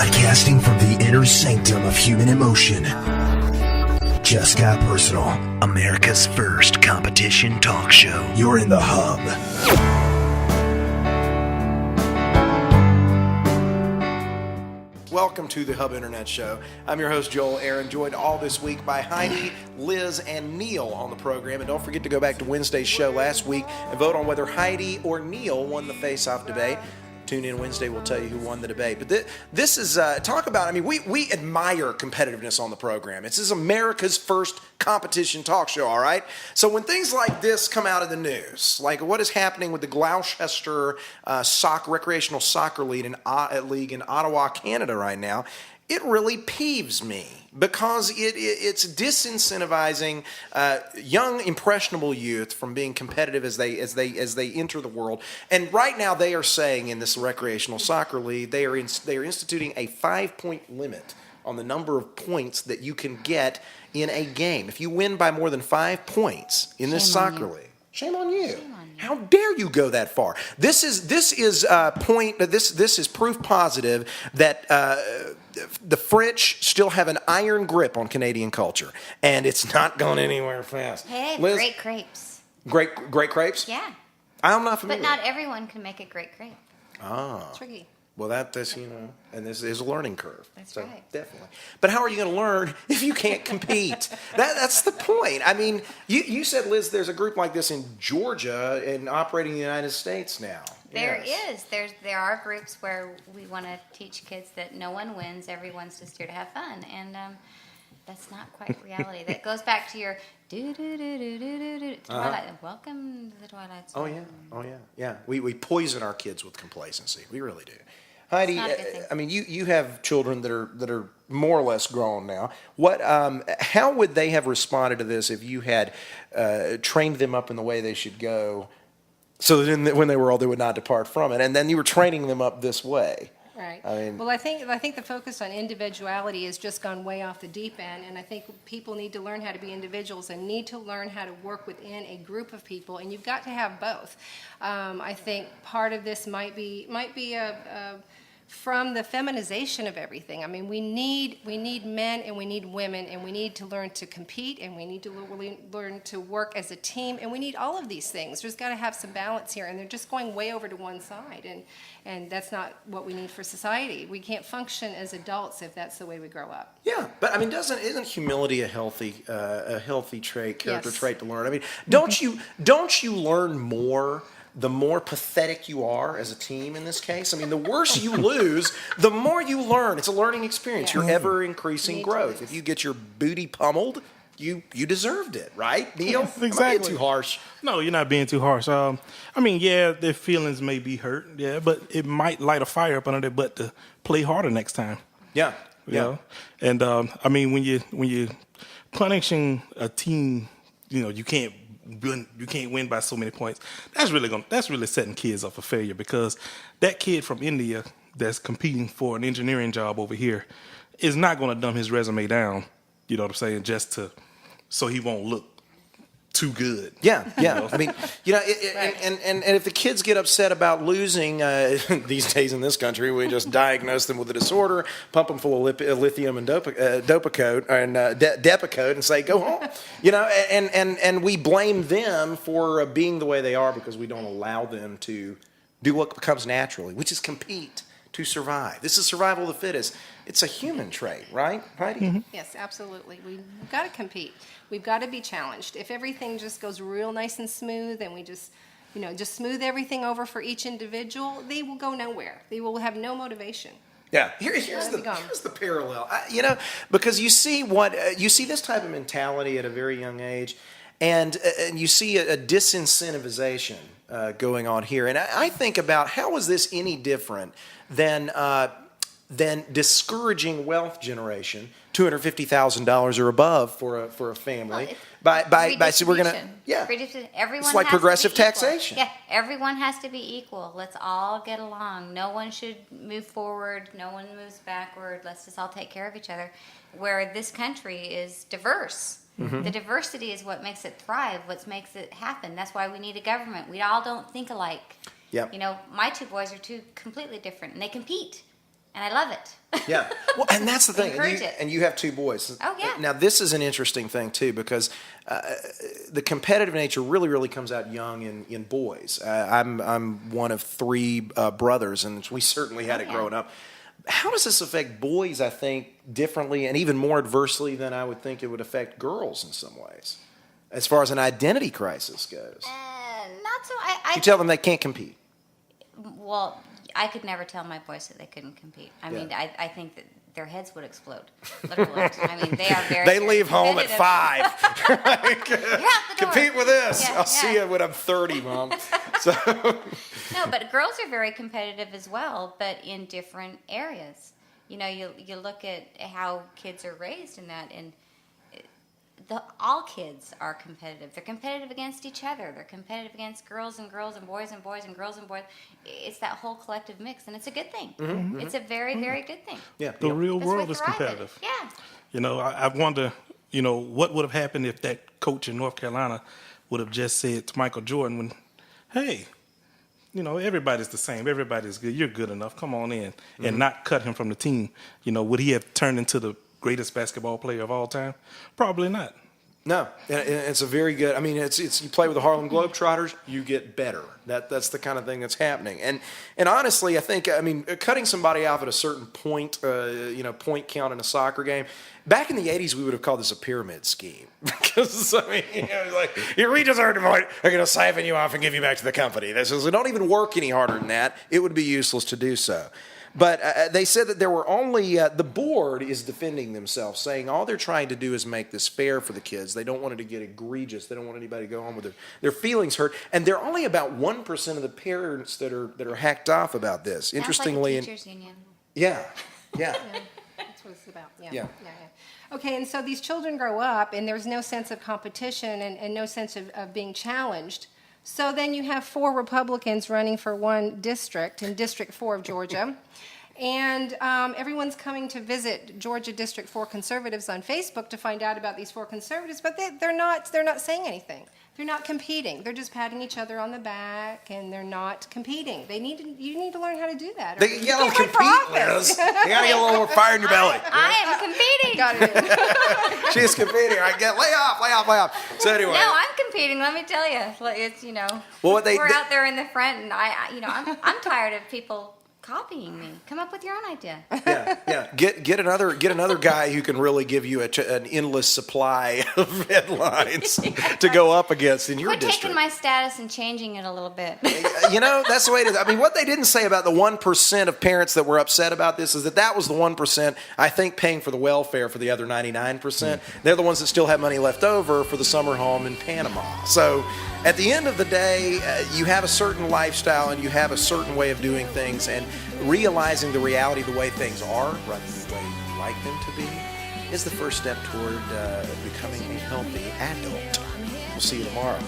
Broadcasting from the inner sanctum of human emotion. Just Got Personal, America's first competition talk show. You're in the hub. Welcome to the Hub Internet Show. I'm your host, Joel Aaron, joined all this week by Heidi, Liz, and Neil on the program. And don't forget to go back to Wednesday's show last week and vote on whether Heidi or Neil won the face-off debate. Tune in Wednesday, we'll tell you who won the debate. But this is, talk about, I mean, we admire competitiveness on the program. This is America's first competition talk show, all right? So when things like this come out of the news, like what is happening with the Gloucester recreational soccer league in Ottawa, Canada right now, it really peeves me because it's disincentivizing young, impressionable youth from being competitive as they enter the world. And right now, they are saying in this recreational soccer league, they are instituting a 5-point limit on the number of points that you can get in a game. If you win by more than 5 points in this soccer league, shame on you. How dare you go that far? This is proof positive that the French still have an iron grip on Canadian culture, and it's not going anywhere fast. Hey, Liz, great crepes. Great crepes? Yeah. I'm not familiar. But not everyone can make a great crepe. Ah. Tricky. Well, that's and this is a learning curve. That's so, right. Definitely. But how are you going to learn if you can't compete? That's the point. I mean, you said, Liz, there's a group like this in Georgia and operating in the United States now. There is. There are groups where we want to teach kids that no one wins, everyone's just here to have fun, and that's not quite reality. That goes back to your Twilight. Welcome to the Twilight Zone. Oh yeah. We poison our kids with complacency. We really do. Heidi, I mean, you have children that are more or less grown now. How would they have responded to this if you had trained them up in the way they should go, so that when they were old, they would not depart from it, and then you were training them up this way? Right. I mean, well, I think the focus on individuality has just gone way off the deep end, and I think people need to learn how to be individuals and need to learn how to work within a group of people, and you've got to have both. I think part of this might be from the feminization of everything. I mean, we need men and we need women, and we need to learn to compete, and we need to learn to work as a team, and we need all of these things. There's got to have some balance here, and they're just going way over to one side, and that's not what we need for society. We can't function as adults if that's the way we grow up. yeah, but I mean, isn't humility a healthy trait, character Yes. trait to learn? I mean, don't you learn more the more pathetic you are as a team in this case? I mean, the worse you lose, the more you learn. It's a learning experience. Yeah. Your ever-increasing You need to growth. lose. If you get your booty pummeled, you deserved it, right, Neil? Yes, Am I being exactly. too harsh? No, you're not being too harsh. I mean, yeah, their feelings may be hurt, yeah, but it might light a fire up under their butt to play harder next time. Yeah, You know? And I mean, when you punishing a team, you can't win by so many points. That's really setting kids up for failure, because that kid from India that's competing for an engineering job over here is not going to dumb his resume down. You know what I'm saying? Just so he won't look too good. Yeah. I mean, and if the kids get upset about losing these days in this country, we just diagnose them with a disorder, pump them full of lithium and Depakote and say go home. And we blame them for being the way they are because we don't allow them to do what comes naturally, which is compete to survive. This is survival of the fittest. It's a human trait, right, Heidi? Mm-hmm. Yes, absolutely. We've got to compete. We've got to be challenged. If everything just goes real nice and smooth, and we just smooth everything over for each individual, they will go nowhere. They will have no motivation. Yeah, here's the parallel. Because you see this type of mentality at a very young age, and you see a disincentivization going on here. And I think about how is this any different than discouraging wealth generation, $250,000 or above for a family. So we're gonna Everyone it's like has progressive to be equal. taxation. Yeah, everyone has to be equal. Let's all get along. No one should move forward. No one moves backward. Let's just all take care of each other. Where this country is diverse. Mm-hmm. The diversity is what makes it thrive. What makes it happen. That's why we need a government. We all don't think alike. Yep. My two boys are two completely different, and they compete. And I love it. Yeah. Well, and that's the thing. Encourage it. And you have two boys. Oh, yeah. Now, this is an interesting thing, too, because the competitive nature really, really comes out young in boys. I'm one of three brothers, and we certainly had it growing up. How does this affect boys, I think, differently and even more adversely than I would think it would affect girls in some ways, as far as an identity crisis goes? Not so. You tell them they can't compete. Well, I could never tell my boys that they couldn't compete. I mean, I think that their heads would explode. Literally. I mean, they are very. They leave home at competitive. 5. Like, You're out the door. compete with this. Yeah, I'll see you when I'm 30, Mom. So. No, but girls are very competitive as well, but in different areas. You know, you look at how kids are raised in that, and all kids are competitive. They're competitive against each other. They're competitive against girls and boys and boys and girls and boys. It's that whole collective mix, and it's a good thing. Mm-hmm. It's a very, very good thing. Yeah. The real That's world why is thrive in it. competitive. Yeah. You know, I wonder, you know, what would have happened if that coach in North Carolina would have just said to Michael Jordan, when, hey, you know, everybody's the same. Everybody's good. You're good enough. Come on in. And not cut him from the team. You know, would he have turned into the greatest basketball player of all time? Probably not. No, and it's a very good. I mean, it's you play with the Harlem Globetrotters, you get better. That's the kind of thing that's happening. And honestly, I think cutting somebody off at a certain point, point count in a soccer game. Back in the '80s, we would have called this a pyramid scheme because like we deserve to point. They're going to siphon you off and give you back to the company. This is, don't even work any harder than that. It would be useless to do so. But they said that there were only, the board is defending themselves, saying all they're trying to do is make this fair for the kids. They don't want it to get egregious. They don't want anybody to go home with their feelings hurt. And they're only about 1% of the parents that are hacked off about this. Interestingly, Sounds like a teachers union. Yeah. That's what it's about. Yeah. Okay, and so these children grow up, and there's no sense of competition and no sense of being challenged. So then you have 4 Republicans running for one district in District 4 of Georgia. And everyone's coming to visit Georgia District 4 conservatives on Facebook to find out about these 4 conservatives, but they're not saying anything. They're not competing. They're just patting each other on the back, and they're not competing. You need to learn how to do that. You got to compete, Liz. You got to get a little more fire in your belly. I am competing. Got it. She's competing. I get lay off. So anyway. No, I'm competing. Let me tell you, it's Well, we're out there in the front, and I'm tired of people copying me. Come up with your own idea. Yeah. Get another guy who can really give you an endless supply of headlines to go up against in your Quit district. taking my status and changing it a little bit. That's the way it is. I mean, what they didn't say about the 1% of parents that were upset about this is that was the 1%, I think, paying for the welfare for the other 99%. They're the ones that still have money left over for the summer home in Panama. So at the end of the day, you have a certain lifestyle and you have a certain way of doing things, and realizing the reality of the way things are rather than the way you like them to be is the first step toward becoming a healthy adult. We'll see you tomorrow.